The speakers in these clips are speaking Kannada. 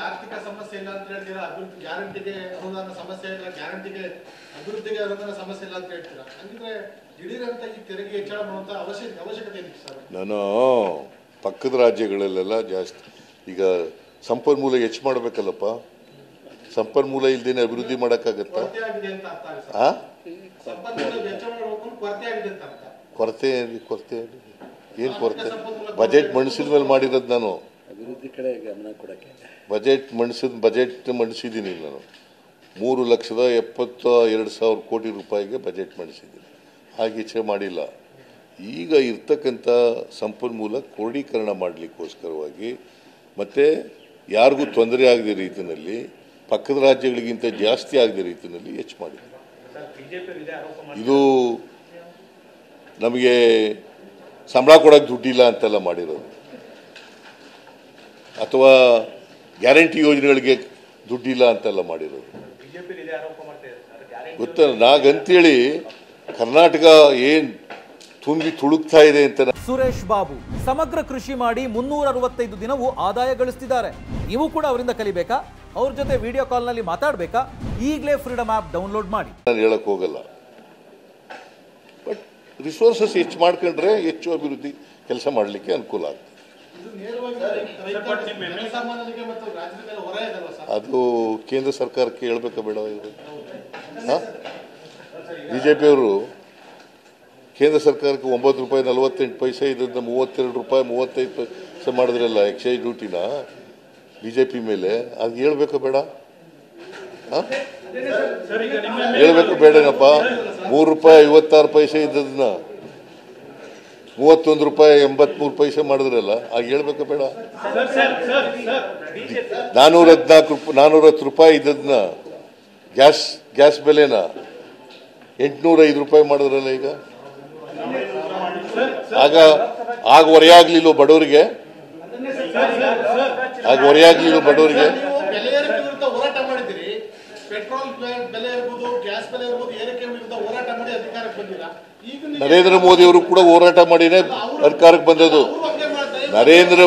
ಆರ್ಥಿಕ ಸಮಸ್ಯೆ ಇಲ್ಲ ಅಂತ ಹೇಳ್ತೀರಾ, ಅಭಿವೃದ್ಧಿ ಗ್ಯಾರಂಟಿಗೆ ಅನುದಾನ ಸಮಸ್ಯೆ ಇಲ್ಲ, ಗ್ಯಾರಂಟಿಗೆ ಅಭಿವೃದ್ಧಿಗೆ ಅನುದಾನ ಸಮಸ್ಯೆ ಇಲ್ಲ ಅಂತ ಹೇಳ್ತೀರಾ. ಹಂಗಿದ್ರೆ ದಿಢೀರಂತ ಈ ತೆರಿಗೆ ಹೆಚ್ಚಳ ಮಾಡುವಂತ ಅವಶ್ಯಕತೆ ಏನಿದೆ ಸರ್? ನಾನು ಪಕ್ಕದ ರಾಜ್ಯಗಳಲ್ಲೆಲ್ಲ ಜಾಸ್ತಿ ಈಗ ಸಂಪನ್ಮೂಲ ಹೆಚ್ಚು ಮಾಡಬೇಕಲ್ಲಪ್ಪ. ಸಂಪನ್ಮೂಲ ಇಲ್ದೇನೆ ಅಭಿವೃದ್ಧಿ ಮಾಡೋಕ್ಕಾಗತ್ತಾ? ಕೊರತೆ ಕೊರತೆ ಏನು ಕೊರತೆ? ಬಜೆಟ್ ಮಂಡಿಸಿದ ಮೇಲೆ ಮಾಡಿರೋದು ನಾನು. ಅಭಿವೃದ್ಧಿ ಕಡೆ ಗಮನ ಕೊಡಕ್ಕೆ ಬಜೆಟ್ ಮಂಡಿಸಿದ್ದೀನಿ ನಾನು. 3,72,000 ಕೋಟಿ ರೂಪಾಯಿಗೆ ಬಜೆಟ್ ಮಂಡಿಸಿದ್ದೀನಿ. ಹಾಗೆ ಇಚ್ಛೆ ಮಾಡಿಲ್ಲ. ಈಗ ಇರ್ತಕ್ಕಂಥ ಸಂಪನ್ಮೂಲ ಕ್ರೋಢೀಕರಣ ಮಾಡಲಿಕ್ಕೋಸ್ಕರವಾಗಿ ಮತ್ತು ಯಾರಿಗೂ ತೊಂದರೆ ಆಗದ ರೀತಿಯಲ್ಲಿ, ಪಕ್ಕದ ರಾಜ್ಯಗಳಿಗಿಂತ ಜಾಸ್ತಿ ಆಗದ ರೀತಿಯಲ್ಲಿ ಹೆಚ್ಚು ಮಾಡಿದೆ. ಇದು ನಮಗೆ ಸಂಬಳ ಕೊಡೋಕ್ಕೆ ದುಡ್ಡಿಲ್ಲ ಅಂತೆಲ್ಲ ಮಾಡಿರೋದು, ಅಥವಾ ಗ್ಯಾರಂಟಿ ಯೋಜನೆಗಳಿಗೆ ದುಡ್ಡಿಲ್ಲ ಅಂತೆಲ್ಲ ಮಾಡಿರೋದು ಗೊತ್ತ. ನಾಗಂತೇಳಿ ಕರ್ನಾಟಕ ಏನು ತುಂಬಿ ತುಳುಕ್ತಾ ಇದೆ ಅಂತ. ಸುರೇಶ್ ಬಾಬು ಸಮಗ್ರ ಕೃಷಿ ಮಾಡಿ 365 ದಿನವೂ ಆದಾಯ ಗಳಿಸ್ತಿದ್ದಾರೆ. ನೀವು ಕೂಡ ಅವರಿಂದ ಕಲಿಬೇಕಾ? ಅವ್ರ ಜೊತೆ ವಿಡಿಯೋ ಕಾಲ್ನಲ್ಲಿ ಮಾತಾಡಬೇಕಾ? ಈಗಲೇ ಫ್ರೀಡಮ್ ಆ್ಯಪ್ ಡೌನ್ಲೋಡ್ ಮಾಡಿ. ನಾನು ಹೇಳಕ್ ಹೋಗಲ್ಲ, ಬಟ್ ರಿಸೋರ್ಸಸ್ ಹೆಚ್ಚು ಮಾಡ್ಕೊಂಡ್ರೆ ಹೆಚ್ಚು ಅಭಿವೃದ್ಧಿ ಕೆಲಸ ಮಾಡಲಿಕ್ಕೆ ಅನುಕೂಲ ಆಗ್ತದೆ. ಅದು ಕೇಂದ್ರ ಸರ್ಕಾರಕ್ಕೆ ಹೇಳ್ಬೇಕಾ ಬೇಡ? ಇವರು ಬಿಜೆಪಿಯವರು ಕೇಂದ್ರ ಸರ್ಕಾರಕ್ಕೆ 9 ರೂಪಾಯಿ 48 ಪೈಸೆ ಇದರಿಂದ 32 ರೂಪಾಯಿ 35 ಪೈಸೆ ಮಾಡಿದ್ರಲ್ಲ ಎಕ್ಸೈಸ್ ಡ್ಯೂಟಿನ ಬಿಜೆಪಿ ಮೇಲೆ. ಅದು ಹೇಳ್ಬೇಕಾ ಬೇಡ? ಹೇಳ್ಬೇಕು ಬೇಡನಪ್ಪ? 3 ರೂಪಾಯಿ 56 ಪೈಸೆ ಇದ್ದದನ್ನ 31 ರೂಪಾಯಿ 83 ಪೈಸೆ ಮಾಡಿದ್ರಲ್ಲ, ಆಗ ಹೇಳ್ಬೇಕಾ ಬೇಡ? 410 ರೂಪಾಯಿ ಇದ್ದದನ್ನ ಗ್ಯಾಸ್ ಬೆಲೆನ 805 ರೂಪಾಯಿ ಮಾಡಿದ್ರಲ್ಲ ಈಗ. ಆಗ ಹೊರೆಯಾಗ್ಲಿಲ್ಲ ಬಡವರಿಗೆ? ಆಗ ಹೊರೆಯಾಗ್ಲಿಲ್ಲ ಬಡವರಿಗೆ? ಹೋರಾಟ ಮಾಡಿದಿರಿ, ಪೆಟ್ರೋಲ್ ಬೆಲೆ ಇರ್ಬೋದು, ಗ್ಯಾಸ್ ಬೆಲೆ ಇರ್ಬೋದು, ಏರಿಕೆ ವಿರುದ್ಧ ಹೋರಾಟ ಮಾಡಿ ಅಧಿಕಾರಕ್ಕೆ ಬಂದಿರಾ. ನರೇಂದ್ರ ಮೋದಿ ಅವರು ಕೂಡ ಹೋರಾಟ ಮಾಡಿನೇ ಅಧಿಕಾರಕ್ಕೆ ಬಂದದ್ದು. ನರೇಂದ್ರ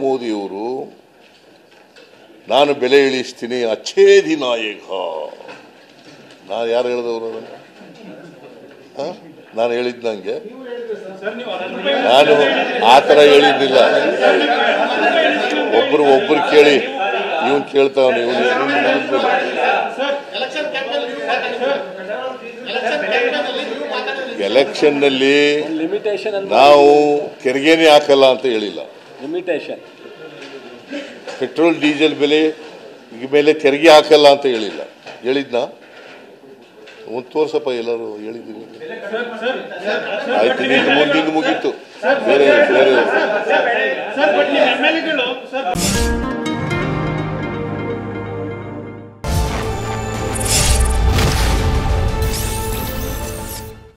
ಮೋದಿಯವರು ನಾನು ಬೆಲೆ ಇಳಿಸ್ತೀನಿ ಅಚ್ಛೇದಿ ನಾಯಕ. ನಾನು ಯಾರು ಹೇಳಿದವರು? ನಾನು ಹೇಳಿದ್ದಂಗೆ ನಾನು ಆ ಥರ ಹೇಳಿದ್ದಿಲ್ಲ. ಒಬ್ರು ಕೇಳಿ ಇವನು ಕೇಳ್ತಾವನು. ಎಲೆಕ್ಷನ್ನಲ್ಲಿ ನಾವು ತೆರಿಗೆನೇ ಹಾಕಲ್ಲ ಅಂತ ಹೇಳಿಲ್ಲ. ಲಿಮಿಟೇಷನ್ ಪೆಟ್ರೋಲ್ ಡೀಸೆಲ್ ಬೆಲೆ ಮೇಲೆ ತೆರಿಗೆ ಹಾಕಲ್ಲ ಅಂತ ಹೇಳಿಲ್ಲ. ಹೇಳಿದ್ನಾ? ಒಂದು ತೋರ್ಸಪ್ಪ, ಎಲ್ಲರೂ ಹೇಳಿದ್ದೀನಿ. ಆಯ್ತು, ನಿಂದು ಮುಗೀತು. ಬೇರೆ